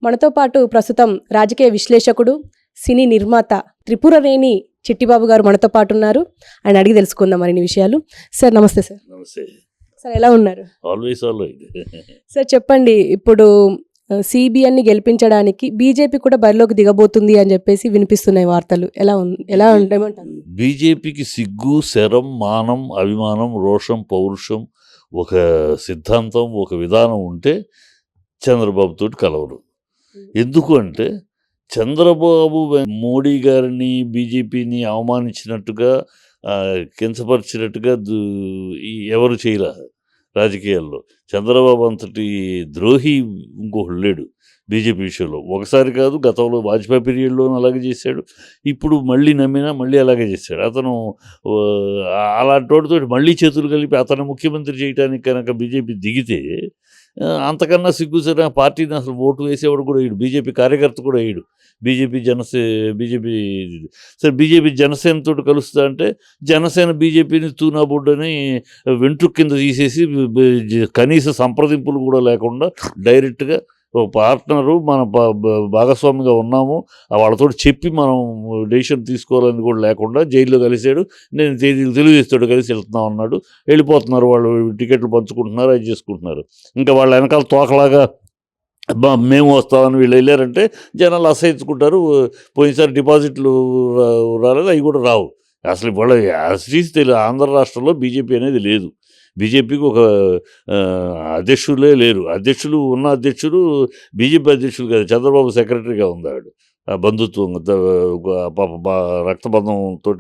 మనతో పాటు ప్రస్తుతం రాజకీయ విశ్లేషకుడు, సినీ నిర్మాత త్రిపురనేని చిట్టిబాబు గారు మనతో పాటు ఉన్నారు. ఆయన అడిగి తెలుసుకుందాం మరిన్ని విషయాలు. సార్ నమస్తే. సార్ నమస్తే సార్, ఎలా ఉన్నారు? ఆల్వేస్ సార్ చెప్పండి, ఇప్పుడు సిబిఎన్ని గెలిపించడానికి బీజేపీ కూడా బరిలోకి దిగబోతుంది అని చెప్పేసి వినిపిస్తున్నాయి వార్తలు. ఎలా ఉంటాయి? బీజేపీకి సిగ్గు, శరం, మానం, అభిమానం, రోషం, పౌరుషం, ఒక సిద్ధాంతం, ఒక విధానం ఉంటే చంద్రబాబు తోటి కలవరు. ఎందుకు అంటే చంద్రబాబు మోడీ గారిని, బీజేపీని అవమానించినట్టుగా, కించపరిచినట్టుగా ఎవరు చేయలే రాజకీయాల్లో. చంద్రబాబు అంతటి ద్రోహి ఇంకొకడు లేడు బీజేపీ విషయంలో. ఒకసారి కాదు, గతంలో వాజ్పేయి పీరియడ్లోనూ అలాగే చేశాడు, ఇప్పుడు మళ్ళీ నమ్మినా మళ్ళీ అలాగే చేశాడు. అతను అలాంటి వాటితో మళ్ళీ చేతులు కలిపి అతను ముఖ్యమంత్రి చేయడానికి కనుక బీజేపీ దిగితే అంతకన్నా సిగ్గుసరి పార్టీని అసలు ఓటు వేసేవాడు కూడా వేయడు, బీజేపీ కార్యకర్త కూడా వేయడు. బీజేపీ జనసేనతో కలుస్తా అంటే జనసేన బీజేపీని తూనాబొడ్డని వెంట్రుక కింద తీసేసి కనీస సంప్రదింపులు కూడా లేకుండా డైరెక్ట్గా ఒక పార్ట్నరు, మన భాగస్వామిగా ఉన్నాము, వాళ్ళతో చెప్పి మనం డెసిషన్ తీసుకోవాలని కూడా లేకుండా జైల్లో కలిసాడు. నేను తెలుగుదేశంతో కలిసి వెళ్తున్నాం అన్నాడు. వెళ్ళిపోతున్నారు, వాళ్ళు టికెట్లు పంచుకుంటున్నారు, అది చేసుకుంటున్నారు. ఇంకా వాళ్ళ వెనకాల తోకలాగా మేము వస్తామని వీళ్ళు వెళ్ళారంటే జనాలు అసహించుకుంటారు. పోయినసారి డిపాజిట్లు రాలేదు, అవి కూడా రావు. అసలు వాళ్ళ తెలుగు ఆంధ్ర రాష్ట్రంలో బీజేపీ అనేది లేదు. బీజేపీకి ఒక అధ్యక్షులే లేరు. ఉన్న అధ్యక్షుడు బీజేపీ అధ్యక్షుడు కాదు, చంద్రబాబు సెక్రటరీగా ఉన్నాడు. బంధుత్వం, రక్తబంధంతో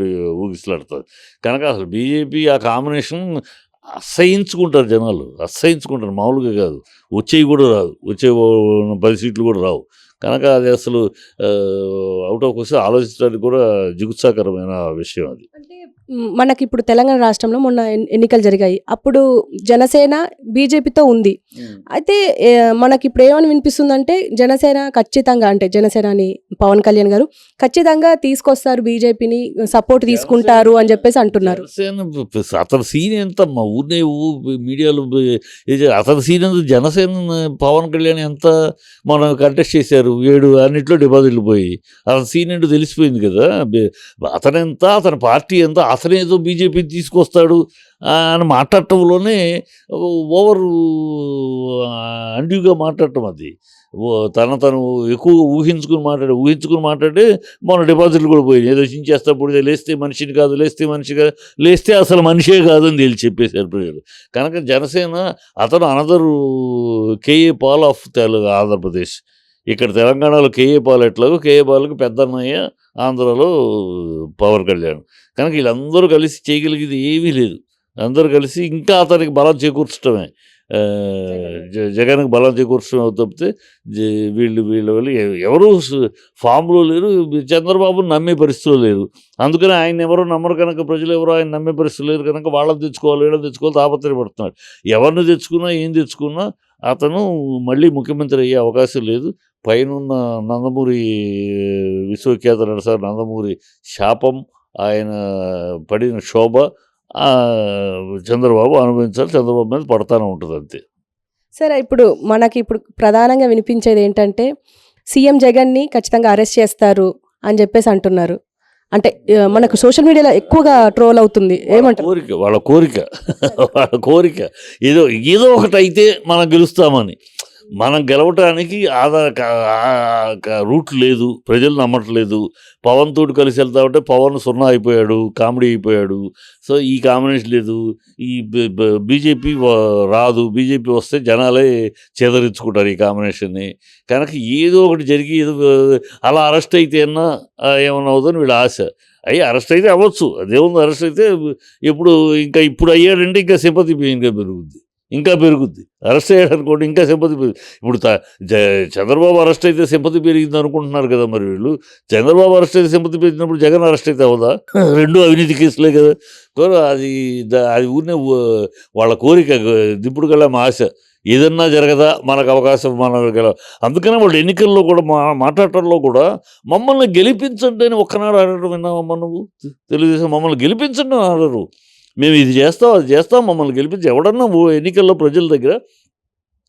ఊగిసలాడుతుంది కనుక అసలు బీజేపీ ఆ కాంబినేషన్ అసహించుకుంటారు జనాలు, అసహించుకుంటారు, మామూలుగా కాదు. వచ్చేవి కూడా రాదు, వచ్చే 10 సీట్లు కూడా రావు. కనుక అది అసలు అవుట్ ఆఫ్ క్వశ్చన్, ఆలోచించడానికి కూడా జిగుత్సాకరమైన విషయం అది. అంటే మనకి ఇప్పుడు తెలంగాణ రాష్ట్రంలో మొన్న ఎన్నికలు జరిగాయి. అప్పుడు జనసేన బీజేపీతో ఉంది. అయితే మనకి ఇప్పుడు ఏమని వినిపిస్తుందంటే జనసేన ఖచ్చితంగా, అంటే జనసేనని పవన్ కళ్యాణ్ గారు ఖచ్చితంగా తీసుకొస్తారు, బీజేపీని సపోర్ట్ తీసుకుంటారు అని చెప్పేసి అంటున్నారు. అతని సీన్ ఎంత మా ఊరినే మీడియాలో అతని సీన్ ఎంత, జనసేన పవన్ కళ్యాణ్ ఎంత మనం కంటెస్ట్ చేశారు, 7 అన్నింటిలో డిపాజిట్లు పోయి అతని సీన్ ఏంటో తెలిసిపోయింది కదా. అతనెంత, అతని పార్టీ ఎంత, అతనేదో బీజేపీ తీసుకొస్తాడు అని మాట్లాడటంలోనే ఓవర్ అండ్యూగా మాట్లాడటం. అది తను ఎక్కువ ఊహించుకుని మాట్లాడే మన డిపాజిట్లు కూడా పోయింది. ఏదో చించేస్తప్పుడు లేస్తే మనిషిని కాదు, లేస్తే అసలు మనిషే కాదు అని తెలిసి చెప్పేశారు ప్రజలు. కనుక జనసేన అతను అనదరు కేఏ పాల్ ఆఫ్ ఆంధ్రప్రదేశ్. ఇక్కడ తెలంగాణలో కేఏ పాల్ ఎట్లాగో కేఏ పాల్కి పెద్దన్నయ్య ఆంధ్రలో పవన్ కళ్యాణ్. కనుక వీళ్ళందరూ కలిసి చేయగలిగేది ఏమీ లేదు. అందరూ కలిసి ఇంకా అతనికి బలం చేకూర్చడమే, జగన్కి బలం చేకూర్చడం తప్పితే వీళ్ళు ఎవరు ఫామ్లో లేరు, చంద్రబాబుని నమ్మే పరిస్థితిలో లేరు. అందుకని ఆయన ఎవరో నమ్మరు కనుక ప్రజలు ఎవరో ఆయన నమ్మే పరిస్థితి లేదు కనుక వాళ్ళని తెచ్చుకోవాలి, వీళ్ళని తెచ్చుకోవాలి తాపత్రయపడుతున్నాడు. ఎవరిని తెచ్చుకున్నా ఏం తెచ్చుకున్నా అతను మళ్ళీ ముఖ్యమంత్రి అయ్యే అవకాశం లేదు. పైనున్న నందమూరి విశ్వఖ్యాత నరసారి నందమూరి శాపం, ఆయన పడిన శోభ చంద్రబాబు అనుభవించాలి, చంద్రబాబు మీద పడతానే ఉంటుంది అంతే. సరే, ఇప్పుడు ప్రధానంగా వినిపించేది ఏంటంటే సీఎం జగన్ని ఖచ్చితంగా అరెస్ట్ చేస్తారు అని చెప్పేసి అంటున్నారు. అంటే మనకు సోషల్ మీడియాలో ఎక్కువగా ట్రోల్ అవుతుంది. ఏమంటారు? వాళ్ళ కోరిక ఏదో ఒకటి అయితే మనం గెలుస్తామని. మనం గెలవటానికి రూట్ లేదు, ప్రజలు నమ్మట్లేదు. పవన్ తోటి కలిసి వెళ్తా ఉంటే పవన్ 0 అయిపోయాడు, కామెడీ అయిపోయాడు. సో ఈ కాంబినేషన్ లేదు, ఈ బీజేపీ రాదు, బీజేపీ వస్తే జనాలే చేదరించుకుంటారు ఈ కాంబినేషన్ని. కనుక ఏదో ఒకటి జరిగి అలా అరెస్ట్ అయితే ఏమన్నా అవుతుందని వీళ్ళ ఆశ. అరెస్ట్ అయితే అవ్వచ్చు, అదేముంది, అరెస్ట్ అయితే ఇప్పుడు అయ్యాడంటే ఇంకా సింపతి ఇంకా పెరుగుద్ది. అరెస్ట్ అయ్యాడనుకోండి ఇంకా సింపతి పెరుగుతుంది. ఇప్పుడు చంద్రబాబు అరెస్ట్ అయితే సింపతి పెరిగింది అనుకుంటున్నారు కదా మరి వీళ్ళు. చంద్రబాబు అరెస్ట్ అయితే సింపతి పెరిగినప్పుడు జగన్ అరెస్ట్ అయితే అవదా? 2 అవినీతి కేసులే కదా. అది ఊరినే వాళ్ళ కోరిక, దిప్పుడు కల్లా మా ఆశ. ఏదన్నా జరగదా, మనకు అవకాశం, అందుకనే వాళ్ళు ఎన్నికల్లో కూడా మాట్లాడటంలో కూడా మమ్మల్ని గెలిపించండి అని ఒక్కనాడు అడగడం విన్నామమ్మా నువ్వు? తెలుగుదేశం మమ్మల్ని గెలిపించండి అని అడగరు. మేము ఇది చేస్తాం, అది చేస్తాం, మమ్మల్ని గెలిపించి ఎవడన్నా ఎన్నికల్లో ప్రజల దగ్గర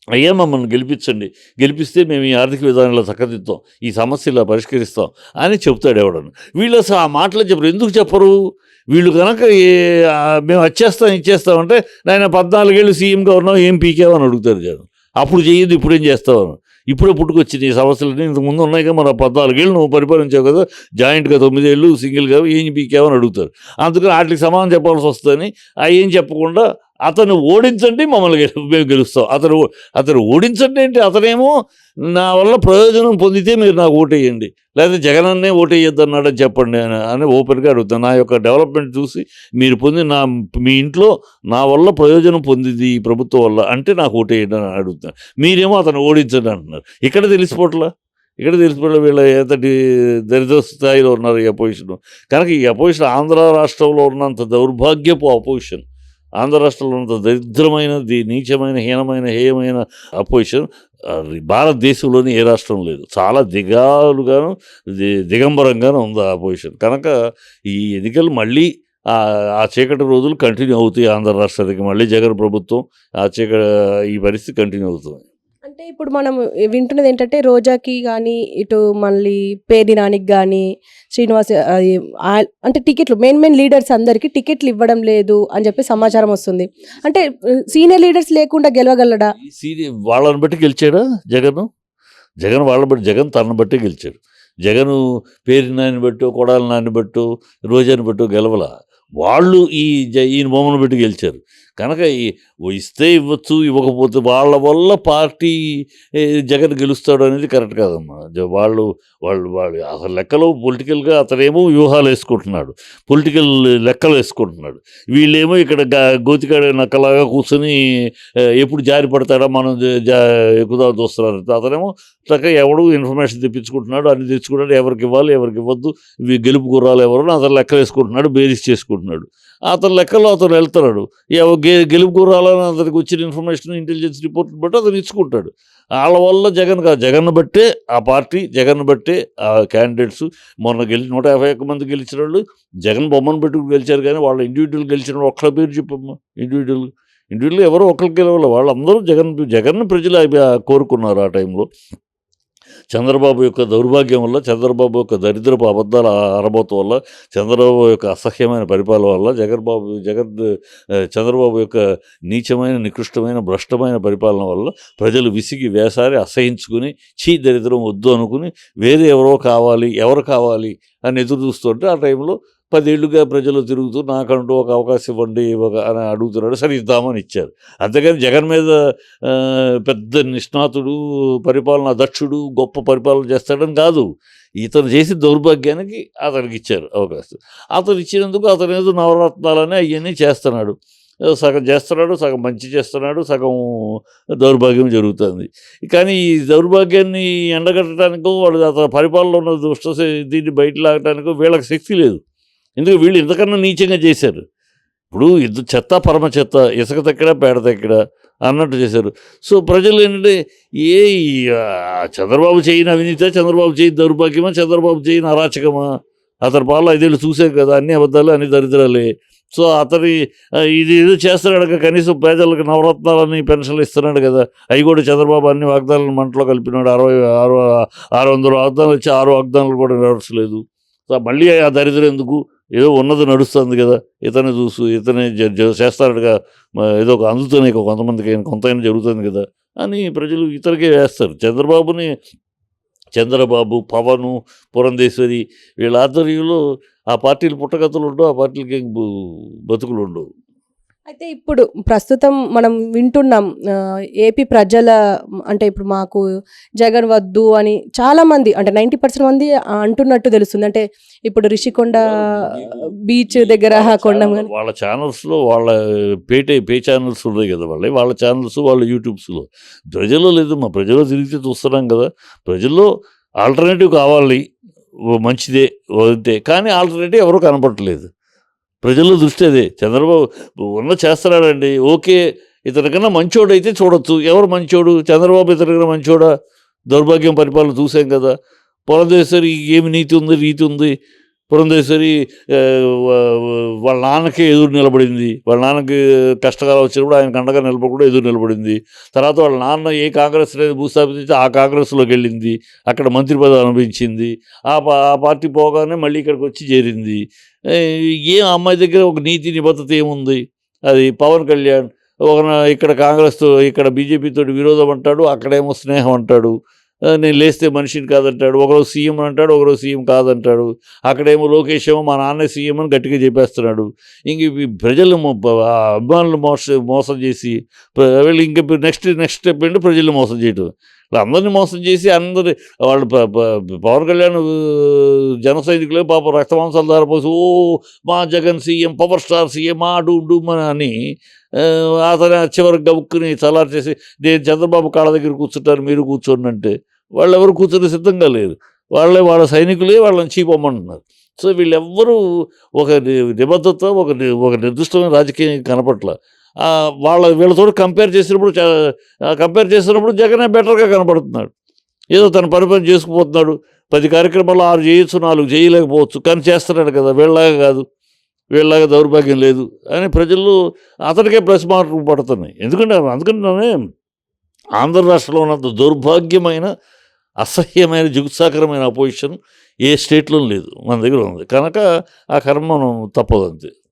అయ్యా మమ్మల్ని గెలిపించండి, గెలిపిస్తే మేము ఈ ఆర్థిక విధానంలో చక్కదిద్దాం, ఈ సమస్య ఇలా పరిష్కరిస్తాం అని చెప్తాడు ఎవడను. వీళ్ళు అసలు ఆ మాటలు చెప్పరు. ఎందుకు చెప్పరు? వీళ్ళు కనుక మేము వచ్చేస్తాం ఇచ్చేస్తామంటే నాయన 14 ఏళ్ళు సీఎంగా ఉన్నావు, ఏం పీకావు అని అడుగుతారు జనం. అప్పుడు చేయదు, ఇప్పుడేం చేస్తావు? ఇప్పుడే పుట్టుకొచ్చింది ఈ సమస్యలన్నీ, ఇంతకుముందు ఉన్నాయి కదా, మన 14 ఏళ్ళు నువ్వు పరిపాలించావు కదా, జాయింట్గా 9 ఏళ్ళు సింగిల్గా, ఏం పీకావు అని అడుగుతారు. అందుకని వాటికి సమాధానం చెప్పాల్సి వస్తుందని ఏం చెప్పకుండా అతను ఓడించండి మమ్మల్ని మేము గెలుస్తాం. అతను ఓడించండి ఏంటి? అతనేమో నా వల్ల ప్రయోజనం పొందితే మీరు నాకు ఓటేయండి, లేకపోతే జగనన్నే ఓటేయద్దు అన్నాడని చెప్పండి అని ఓపెన్గా అడుగుతాను. నా యొక్క డెవలప్మెంట్ చూసి మీరు మీ ఇంట్లో నా వల్ల ప్రయోజనం పొందింది ఈ ప్రభుత్వం వల్ల అంటే నాకు ఓటేయండి అని అడుగుతాను. మీరేమో అతను ఓడించండి అంటున్నారు. ఇక్కడ తెలిసిపోట్లా వీళ్ళ ఎంతటి దరిద్ర స్థాయిలో ఉన్నారు ఈ అపోజిషన్. కనుక ఈ అపోజిషన్ ఆంధ్ర రాష్ట్రంలో ఉన్నంత దౌర్భాగ్యపు అపోజిషన్, ఆంధ్ర రాష్ట్రంలో ఉన్నంత దరిద్రమైనది, నీచమైన, హేయమైన అపోజిషన్ భారతదేశంలోని ఏ రాష్ట్రం లేదు. చాలా దిగంబరంగాను ఉంది ఆ అపోజిషన్. కనుక ఈ ఎన్నికలు మళ్ళీ ఆ చీకటి రోజులు కంటిన్యూ అవుతాయి ఆంధ్ర రాష్ట్రానికి. మళ్ళీ జగన్ ప్రభుత్వం ఈ పరిస్థితి కంటిన్యూ అవుతుంది. అంటే ఇప్పుడు మనం వింటున్నది ఏంటంటే రోజాకి కానీ, ఇటు మళ్ళీ పేర్ని నానికి కానీ, శ్రీనివాస్ అంటే టికెట్లు మెయిన్ లీడర్స్ అందరికీ టికెట్లు ఇవ్వడం లేదు అని చెప్పి సమాచారం వస్తుంది. అంటే సీనియర్ లీడర్స్ లేకుండా గెలవగలడా? వాళ్ళని బట్టి గెలిచాడా జగన్ తనను బట్టి గెలిచాడు. జగను పేరు నాని బట్టో, కొడాలి నాని బట్టో, రోజాని బట్టో గెలవల. వాళ్ళు ఈయన బొమ్మను పెట్టి గెలిచారు. కనుక ఇస్తే ఇవ్వచ్చు, ఇవ్వకపోతే వాళ్ళ వల్ల పార్టీ జగన్ గెలుస్తాడు అనేది కరెక్ట్ కాదమ్మా. వాళ్ళు అసలు లెక్కలో పొలిటికల్గా అతనేమో వ్యూహాలు వేసుకుంటున్నాడు, పొలిటికల్ లెక్కలు వేసుకుంటున్నాడు. వీళ్ళేమో ఇక్కడ గోతికాడ నక్కలాగా కూర్చొని ఎప్పుడు జారి పడతాడా మనం ఎక్కుదాం చూస్తున్నారు. అతనేమో చక్కగా ఎవడు ఇన్ఫర్మేషన్ తెప్పించుకుంటున్నాడు, అన్ని తెచ్చుకుంటాడు, ఎవరికి ఇవ్వాలి ఎవరికి ఇవ్వద్దు, ఇవి గెలుపు గుర్రాలు ఎవరు అతను లెక్కలు వేసుకుంటున్నాడు, బేరీస్ చేసుకుంటున్నాడు. అతని లెక్కల్లో అతను వెళ్తున్నాడు. గెలుపు గుర్రాలని అతనికి వచ్చిన ఇన్ఫర్మేషన్, ఇంటెలిజెన్స్ రిపోర్ట్ బట్టి అతను ఇచ్చుకుంటాడు. వాళ్ళ వల్ల జగన్ బట్టే ఆ పార్టీ, జగన్ బట్టే ఆ క్యాండిడేట్స్ మొన్న 151 మంది గెలిచిన వాళ్ళు జగన్ బొమ్మను పెట్టుకుని గెలిచారు. కానీ వాళ్ళ ఇండివిజువల్ గెలిచిన వాళ్ళు ఒక్కళ్ళ పేరు చెప్పమ్మా. ఇండివిజువల్ ఎవరో ఒకరికి గెలవాలి. వాళ్ళందరూ జగన్ ప్రజలు కోరుకున్నారు ఆ టైంలో. చంద్రబాబు యొక్క దౌర్భాగ్యం వల్ల, చంద్రబాబు యొక్క దరిద్రపు అబద్ధాల ఆరబోతం వల్ల, చంద్రబాబు యొక్క అసహ్యమైన పరిపాలన వల్ల, చంద్రబాబు యొక్క నీచమైన, నికృష్టమైన, భ్రష్టమైన పరిపాలన వల్ల ప్రజలు విసిగి వేసారి అసహించుకుని దరిద్రం వద్దు అనుకుని వేరే ఎవరు కావాలి అని ఎదురు చూస్తుంటే ఆ టైంలో 10 ఏళ్ళుగా ప్రజలు తిరుగుతూ నాకంటూ ఒక అవకాశం ఇవ్వండి అని అడుగుతున్నాడు. సరే ఇద్దామని ఇచ్చారు. అంతేగాని జగన్ మీద పెద్ద నిష్ణాతుడు, పరిపాలన దక్షుడు, గొప్ప పరిపాలన చేస్తాడని కాదు. ఇతను చేసిన దౌర్భాగ్యానికి అతనికి ఇచ్చారు అవకాశం. అతను ఇచ్చినందుకు అతను ఏదో నవరత్నాలని అవన్నీ చేస్తున్నాడు. సగం చేస్తున్నాడు, సగం మంచి చేస్తున్నాడు, సగం దౌర్భాగ్యం జరుగుతుంది. కానీ ఈ దౌర్భాగ్యాన్ని ఎండగట్టడానికో అతని పరిపాలనలో ఉన్న దీన్ని బయట లాగడానికో వీళ్ళకి శక్తి లేదు. ఎందుకు వీళ్ళు ఇంతకన్నా నీచంగా చేశారు. ఇప్పుడు చెత్త పరమ చెత్త, ఇసుక తక్కడ పేడ తక్కడ అన్నట్టు చేశారు. సో ప్రజలు ఏంటంటే చంద్రబాబు చేయని అవినీతి, చంద్రబాబు చేయని దౌర్భాగ్యమా, చంద్రబాబు చేయని అరాచకమా? అతని పాలన 5 ఏళ్ళు చూసే కదా, అన్ని అబద్ధాలు, అన్ని దరిద్రాలే. సో ఇది ఏదో చేస్తున్నాడు కదా, కనీసం పేదలకు నవరత్నాలని పెన్షన్లు ఇస్తున్నాడు కదా, అవి కూడా చంద్రబాబు అన్ని వాగ్దానాలను మంటలో కలిపినాడు. 600 వాగ్దానాలు వచ్చి 6 వాగ్దానాలు కూడా నెరవేర్చలేదు. సో మళ్ళీ ఆ దరిద్రం ఎందుకు? ఏదో ఉన్నది నడుస్తుంది కదా, ఇతనే చేస్తాడుగా, ఏదో ఒక అందుతున్నాయి కొంతమందికి, కొంతైనా జరుగుతుంది కదా అని ప్రజలు ఇతరుకే వేస్తారు. చంద్రబాబు, పవను, పురంధేశ్వరి వీళ్ళ ఆధ్వర్యంలో ఆ పార్టీలు పుట్టగతులు ఉండవు, ఆ పార్టీలకి బతుకులు ఉండవు. అయితే ఇప్పుడు ప్రస్తుతం మనం వింటున్నాం ఏపీ ప్రజల అంటే ఇప్పుడు మాకు జగన్ వద్దు అని చాలామంది అంటే 90% మంది అంటున్నట్టు తెలుస్తుంది. అంటే ఇప్పుడు రిషికొండ బీచ్ దగ్గర వాళ్ళ ఛానల్స్లో వాళ్ళ పే ఛానల్స్ ఉన్నాయి కదా, వాళ్ళ ఛానల్స్, వాళ్ళ యూట్యూబ్స్లో. ప్రజల్లో లేదు, మా ప్రజల్లో తిరిగితే చూస్తున్నాం కదా. ప్రజల్లో ఆల్టర్నేటివ్ కావాలి, మంచిదే వదితే, కానీ ఆల్టర్నేటివ్ ఎవరూ కనపడట్లేదు. ప్రజల దృష్టి అదే. చంద్రబాబు చేస్తున్నాడండి, ఓకే, ఇతనికన్నా మంచోడు అయితే చూడొచ్చు. ఎవరు మంచోడు? చంద్రబాబు ఇతనికన్నా మంచోడా? దౌర్భాగ్యం పరిపాలన చూసాం కదా. పురంధేశ్వరి ఏమి రీతి ఉంది. పురంధేశ్వరి ఆ, వాళ్ళ నాన్నకే ఎదురు నిలబడింది. వాళ్ళ నాన్నకి కష్టకాలం వచ్చినప్పుడు ఆయనకు అండగా నిలబడి ఎదురు నిలబడింది. తర్వాత వాళ్ళ నాన్న ఏ కాంగ్రెస్ అనేది భూస్థాపితే ఆ కాంగ్రెస్లోకి వెళ్ళింది. అక్కడ మంత్రి పదవి అనుభవించింది. ఆ పార్టీ పోగానే మళ్ళీ ఇక్కడికి వచ్చి చేరింది. ఏ ఏం అమ్మాయి దగ్గర ఒక నీతి నిబద్ధత ఏముంది? అది పవన్ కళ్యాణ్ ఇక్కడ కాంగ్రెస్తో ఇక్కడ బీజేపీతో విరోధం అంటాడు, అక్కడేమో స్నేహం అంటాడు. నేను లేస్తే మనిషిని కాదంటాడు. ఒకరోజు సీఎం అంటాడు, ఒకరోజు సీఎం కాదంటాడు. అక్కడేమో లోకేష్ ఏమో మా నాన్నే సీఎం అని గట్టిగా చెప్పేస్తున్నాడు. ఇంక ఇవి ప్రజలు ఆ అభిమానులు మోసం చేసి వీళ్ళు ఇంక నెక్స్ట్ స్టెప్ ఏంటి ప్రజల్ని మోసం చేయటం. అందరినీ మోసం చేసి వాళ్ళు పవన్ కళ్యాణ్ జన సైనికులే పాపం రక్తమాంసాలు ధారపోసి మా Jagan CM power star CM doom అని అతను చివరికి గబుక్కుని చల్లార్చేసి నేను చంద్రబాబు కాళ్ళ దగ్గర కూర్చుంటారు మీరు కూర్చోండి అంటే వాళ్ళు ఎవరు కూర్చొని సిద్ధంగా లేరు. వాళ్ళ సైనికులే వాళ్ళని చీపమ్మంటున్నారు. సో వీళ్ళెవ్వరూ ఒక నిబద్ధత ఒక నిర్దిష్టమైన రాజకీయం కనపట్ల. వీళ్ళతో కంపేర్ చేసినప్పుడు జగనే బెటర్గా కనపడుతున్నాడు. ఏదో తన పని చేసుకుపోతున్నాడు. 10 కార్యక్రమాలు 6 చేయొచ్చు, 4 చేయలేకపోవచ్చు, కానీ చేస్తున్నాడు కదా. వీళ్ళలాగా దౌర్భాగ్యం లేదు అని ప్రజలు అతనికే ప్లస్ మార్కులు పడుతున్నాయి. అందుకంటే ఆంధ్ర రాష్ట్రంలో ఉన్నంత దౌర్భాగ్యమైన అసహ్యమైన జుగుత్సాకరమైన అపోజిషన్ ఏ స్టేట్లో లేదు, మన దగ్గర ఉంది కనుక ఆ కర్మ మనం తప్పదు అంతే.